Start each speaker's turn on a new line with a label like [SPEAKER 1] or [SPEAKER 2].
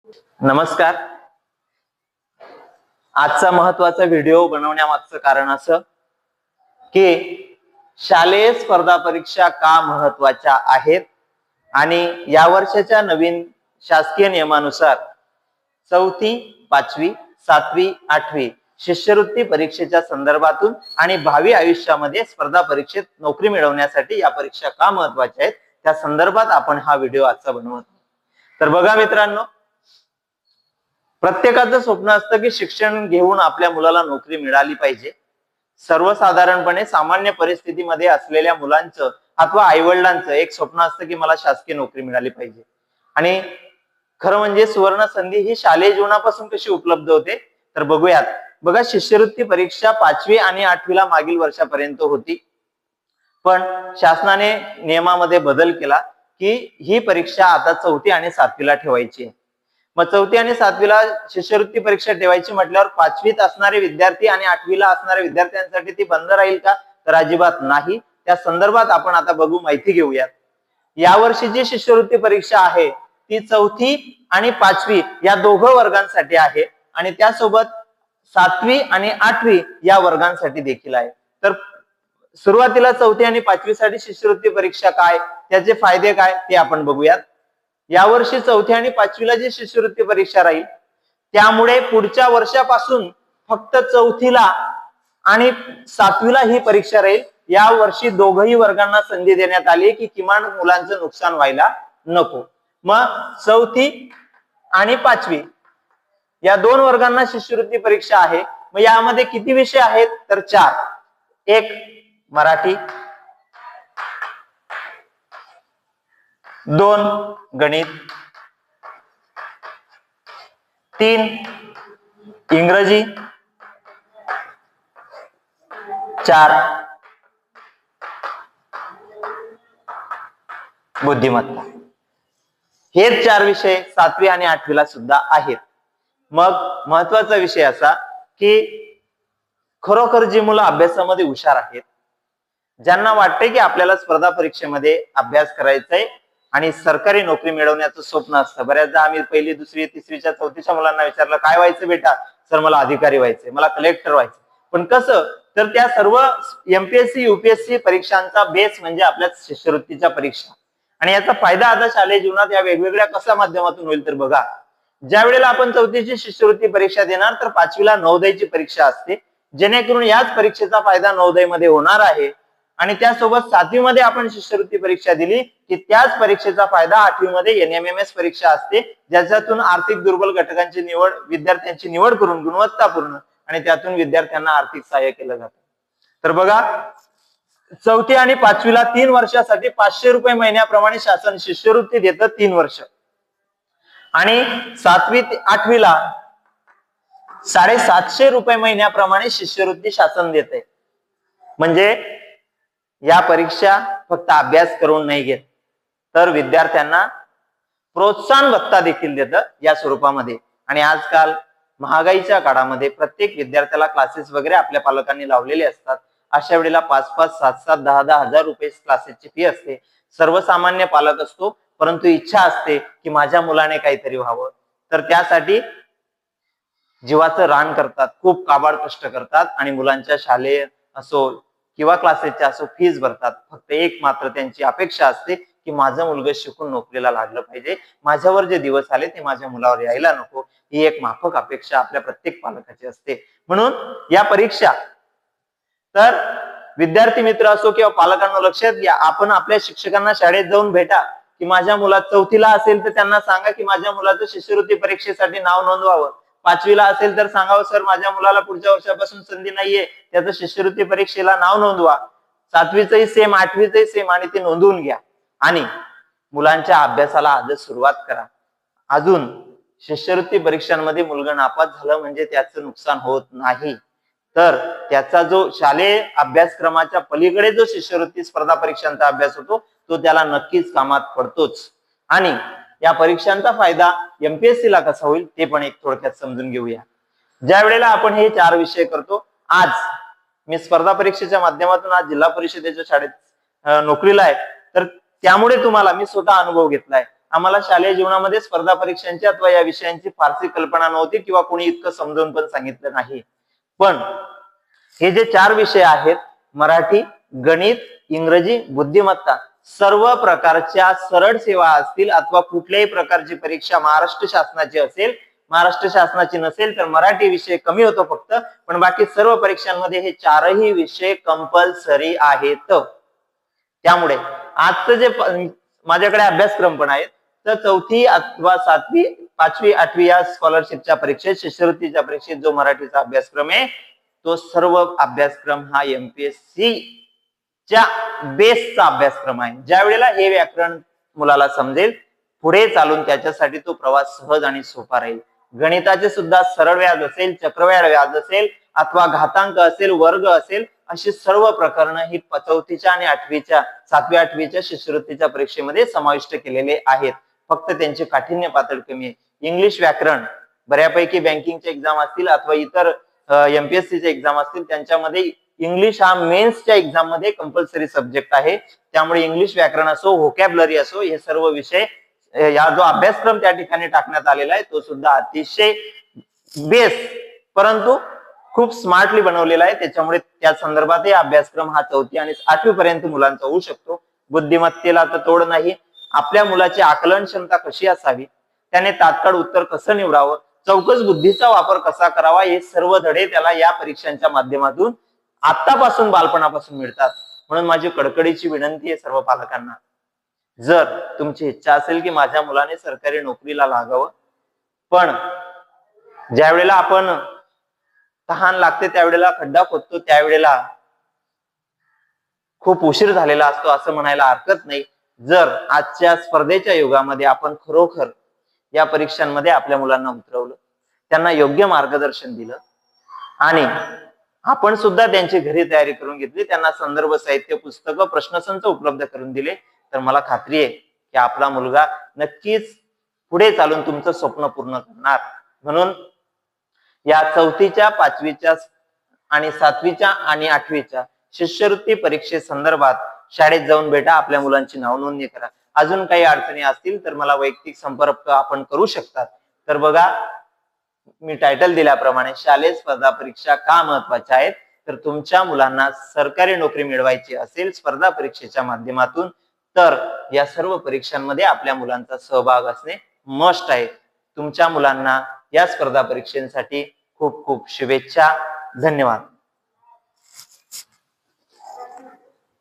[SPEAKER 1] नमस्कार. आजचा महत्वाचा व्हिडिओ बनवण्यामागचं कारण असं की शालेय स्पर्धा परीक्षा का महत्वाच्या आहेत आणि या वर्षाच्या नवीन शासकीय नियमानुसार 4थी, 5वी, 7वी, 8वी शिष्यवृत्ती परीक्षेच्या संदर्भातून आणि भावी आयुष्यामध्ये स्पर्धा परीक्षेत नोकरी मिळवण्यासाठी या परीक्षा का महत्वाच्या आहेत त्या संदर्भात आपण हा व्हिडिओ आजचा बनवत. तर बघा मित्रांनो, प्रत्येकाचं स्वप्न असतं की शिक्षण घेऊन आपल्या मुलाला नोकरी मिळाली पाहिजे. सर्वसाधारणपणे सामान्य परिस्थितीमध्ये असलेल्या मुलांचं अथवा आईवडिलांचं एक स्वप्न असतं की मला शासकीय नोकरी मिळाली पाहिजे. आणि खरं म्हणजे सुवर्ण संधी ही शालेय जीवनापासून कशी उपलब्ध होते तर बघूयात. बघा, शिष्यवृत्ती परीक्षा 5वी आणि 8वीला मागील वर्षापर्यंत होती, पण शासनाने नियमामध्ये बदल केला की ही परीक्षा आता 4थी आणि 7वीला ठेवायची. मग 4थी आणि 7वीला शिष्यवृत्ती परीक्षा ठेवायची म्हटल्यावर 5वीत असणारे विद्यार्थी आणि 8वीला असणाऱ्या विद्यार्थ्यांसाठी ती बंद राहील का तर अजिबात नाही. त्या संदर्भात आपण आता बघू, माहिती घेऊयात. यावर्षीची शिष्यवृत्ती परीक्षा आहे ती 4थी आणि 5वी या दोघं वर्गांसाठी आहे आणि त्यासोबत 7वी आणि 8वी या वर्गांसाठी देखील आहे. तर सुरुवातीला 4थी आणि 5वी साठी शिष्यवृत्ती परीक्षा काय, त्याचे फायदे काय ते आपण बघूयात. यावर्षी 4थी आणि 5वीला जी शिष्यवृत्ती परीक्षा राहील त्यामुळे पुढच्या वर्षापासून फक्त 4थीला आणि 7वीला ही परीक्षा राहील. या वर्षी दोघही वर्गांना संधी देण्यात आली की किमान मुलांचं नुकसान व्हायला नको. मग 4थी आणि 5वी या दोन वर्गांना शिष्यवृत्ती परीक्षा आहे. मग यामध्ये किती विषय आहेत तर 4. 1 मराठी, 2 गणित, 3 इंग्रजी, 4 बुद्धिमत्ता. हेच 4 विषय 7वी आणि 8वीला सुद्धा आहेत. मग महत्वाचा विषय असा की खरोखर जी मुलं अभ्यासामध्ये हुशार आहेत, ज्यांना वाटतंय की आपल्याला स्पर्धा परीक्षेमध्ये अभ्यास करायचाय आणि सरकारी नोकरी मिळवण्याचं स्वप्न असतं. बऱ्याचदा आम्ही 1ली, 2री, 3रीच्या 4थीच्या मुलांना विचारलं काय व्हायचं बेटा, सर मला अधिकारी व्हायचंय, मला कलेक्टर व्हायचं. पण कसं तर त्या सर्व एमपीएससी यूपीएससी परीक्षांचा बेस म्हणजे आपल्या शिष्यवृत्तीच्या परीक्षा. आणि याचा फायदा आता शालेय जीवनात या वेगवेगळ्या कशा माध्यमातून होईल तर बघा, ज्या वेळेला आपण 4थीची शिष्यवृत्ती परीक्षा देणार तर 5वीला नवोदयची परीक्षा असते, जेणेकरून याच परीक्षेचा फायदा नवोदयमध्ये होणार आहे. आणि त्यासोबत 7वी मध्ये आपण शिष्यवृत्ती परीक्षा दिली की त्याच परीक्षेचा फायदा 8वी मध्ये एनएमएमएस परीक्षा असते, ज्याच्यातून आर्थिक दुर्बल घटकांची निवड, विद्यार्थ्यांची निवड करून गुणवत्तापूर्ण आणि त्यातून विद्यार्थ्यांना आर्थिक सहाय्य केलं जातं. तर बघा, 4थी आणि 5वीला 3 वर्षासाठी 500 रुपये महिन्याप्रमाणे शासन शिष्यवृत्ती देतं 3 वर्ष. आणि 7वी ते 8वीला 750 रुपये महिन्याप्रमाणे शिष्यवृत्ती शासन देते. म्हणजे या परीक्षा फक्त अभ्यास करून नाही घेत तर विद्यार्थ्यांना प्रोत्साहन भत्ता देखील देतं या स्वरूपामध्ये. आणि आजकाल महागाईच्या काळामध्ये प्रत्येक विद्यार्थ्याला क्लासेस वगैरे आपल्या पालकांनी लावलेले असतात. अशा वेळेला 5-5, 7-7, 10-10 हजार रुपये क्लासेसची फी असते. सर्वसामान्य पालक असतो, परंतु इच्छा असते की माझ्या मुलाने काहीतरी व्हावं, तर त्यासाठी जीवाचं रान करतात, खूप काबाड कष्ट करतात आणि मुलांच्या शालेय असो किंवा क्लासेसच्या असो फीज भरतात. फक्त एक मात्र त्यांची अपेक्षा असते की माझं मुलगा शिकून नोकरीला लागलं पाहिजे, माझ्यावर जे दिवस आले ते माझ्या मुलावर यायला नको. ही एक माफक अपेक्षा आपल्या प्रत्येक पालकाची असते. म्हणून या परीक्षा तर विद्यार्थी मित्र असो किंवा पालकांना लक्षात घ्या, आपण आपल्या शिक्षकांना शाळेत जाऊन भेटा की माझ्या मुला 4थीला असेल तर त्यांना सांगा की माझ्या मुलाचं शिष्यवृत्ती परीक्षेसाठी नाव नोंदवावं. 5वीला असेल तर सांगावं सर माझ्या मुलाला पुढच्या वर्षापासून संधी नाहीये, त्याचं शिष्यवृत्ती परीक्षेला नाव नोंदवा. 7वीचंही सेम, 8वीचंही सेम आणि ते नोंदवून घ्या. आणि मुलांच्या अभ्यासाला आजच सुरुवात करा. अजून शिष्यवृत्ती परीक्षांमध्ये मुलगा नापास झालं म्हणजे त्याचं नुकसान होत नाही, तर त्याचा जो शालेय अभ्यासक्रमाच्या पलीकडे जो शिष्यवृत्ती स्पर्धा परीक्षांचा अभ्यास होतो तो त्याला नक्कीच कामात पडतोच. आणि या परीक्षांचा फायदा एमपीएससी ला कसा होईल ते पण एक थोडक्यात समजून घेऊया. ज्या वेळेला आपण हे 4 विषय करतो, आज मी स्पर्धा परीक्षेच्या माध्यमातून आज जिल्हा परिषदेच्या शाळेत नोकरीला आहे, तर त्यामुळे तुम्हाला मी स्वतः अनुभव घेतलाय. आम्हाला शालेय जीवनामध्ये स्पर्धा परीक्षांची अथवा या विषयांची फारशी कल्पना नव्हती किंवा कोणी इतकं समजावून पण सांगितलं नाही. पण हे जे 4 विषय आहेत, मराठी, गणित, इंग्रजी, बुद्धिमत्ता, सर्व प्रकारच्या सरळ सेवा असतील अथवा कुठल्याही प्रकारची परीक्षा महाराष्ट्र शासनाची असेल, महाराष्ट्र शासनाची नसेल तर मराठी विषय कमी होतो फक्त, पण बाकी सर्व परीक्षांमध्ये हे 4ही विषय कंपल्सरी आहेत. त्यामुळे आजचं जे माझ्याकडे अभ्यासक्रम पण आहेत, तर 4थी अथवा 7वी, 5वी, 8वी या स्कॉलरशिपच्या परीक्षेत, शिष्यवृत्तीच्या परीक्षेत जो मराठीचा अभ्यासक्रम आहे, तो सर्व अभ्यासक्रम हा एमपीएससी च्या बेसचा अभ्यासक्रम आहे. ज्या वेळेला हे व्याकरण मुलाला समजेल, पुढे चालून त्याच्यासाठी तो प्रवास सहज आणि सोपा राहील. गणिताचे सुद्धा सरळ व्याज असेल, चक्रव्याढ व्याज असेल अथवा घातांक असेल, वर्ग असेल, अशी सर्व प्रकरणं ही 4थीच्या आणि 8वीच्या 7वी 8वीच्या शिष्यवृत्तीच्या परीक्षेमध्ये समाविष्ट केलेले आहेत. फक्त त्यांची काठिण्य पातळी कमी आहे. इंग्लिश व्याकरण बऱ्यापैकी बँकिंगचे एक्झाम असतील अथवा इतर एमपीएससीचे एक्झाम असतील, त्यांच्यामध्ये इंग्लिश हा मेन्सच्या एक्झाम मध्ये कंपल्सरी सब्जेक्ट आहे. त्यामुळे इंग्लिश व्याकरण असो, व्होकॅब्युलरी असो, हे सर्व विषय या जो अभ्यासक्रम त्या ठिकाणी टाकण्यात आलेला आहे, तो सुद्धा अतिशय बेस परंतु खूप स्मार्टली बनवलेला आहे. त्याच्यामुळे त्या संदर्भात अभ्यासक्रम हा 4थी आणि 8वी पर्यंत मुलांचा होऊ शकतो. बुद्धिमत्तेला तर तोड नाही. आपल्या मुलाची आकलन क्षमता कशी असावी, त्याने तात्काळ उत्तर कसं निवडावं, चौकस बुद्धीचा वापर कसा करावा, हे सर्व धडे त्याला या परीक्षांच्या माध्यमातून आतापासून, बालपणापासून मिळतात. म्हणून माझी कडकडीची विनंती आहे सर्व पालकांना, जर तुमची इच्छा असेल की माझ्या मुलाने सरकारी नोकरीला लागावं, पण ज्या वेळेला आपण तहान लागते त्यावेळेला खड्डा खोदतो, त्यावेळेला खूप उशीर झालेला असतो असं म्हणायला हरकत नाही. जर आजच्या स्पर्धेच्या युगामध्ये आपण खरोखर या परीक्षांमध्ये आपल्या मुलांना उतरवलं, त्यांना योग्य मार्गदर्शन दिलं आणि आपण सुद्धा त्यांची घरी तयारी करून घेतली, त्यांना संदर्भ साहित्य, पुस्तकं, प्रश्नसंच उपलब्ध करून दिले, तर मला खात्री आहे की आपला मुलगा नक्कीच पुढे चालून तुमचं स्वप्न पूर्ण करणार. म्हणून या 4थीच्या, 5वीच्या आणि 7वीच्या आणि 8वीच्या शिष्यवृत्ती परीक्षेसंदर्भात शाळेत जाऊन भेटा, आपल्या मुलांची नाव नोंदणी करा. अजून काही अडचणी असतील तर मला वैयक्तिक संपर्क आपण करू शकतात. तर बघा, मी टायटल दिल्याप्रमाणे शालेय स्पर्धा परीक्षा का महत्वाच्या आहेत, तर तुमच्या मुलांना सरकारी नोकरी मिळवायची असेल स्पर्धा परीक्षेच्या माध्यमातून, तर या सर्व परीक्षांमध्ये आपल्या मुलांचा सहभाग असणे मस्ट आहे. तुमच्या मुलांना या स्पर्धा परीक्षेसाठी खूप खूप शुभेच्छा. धन्यवाद.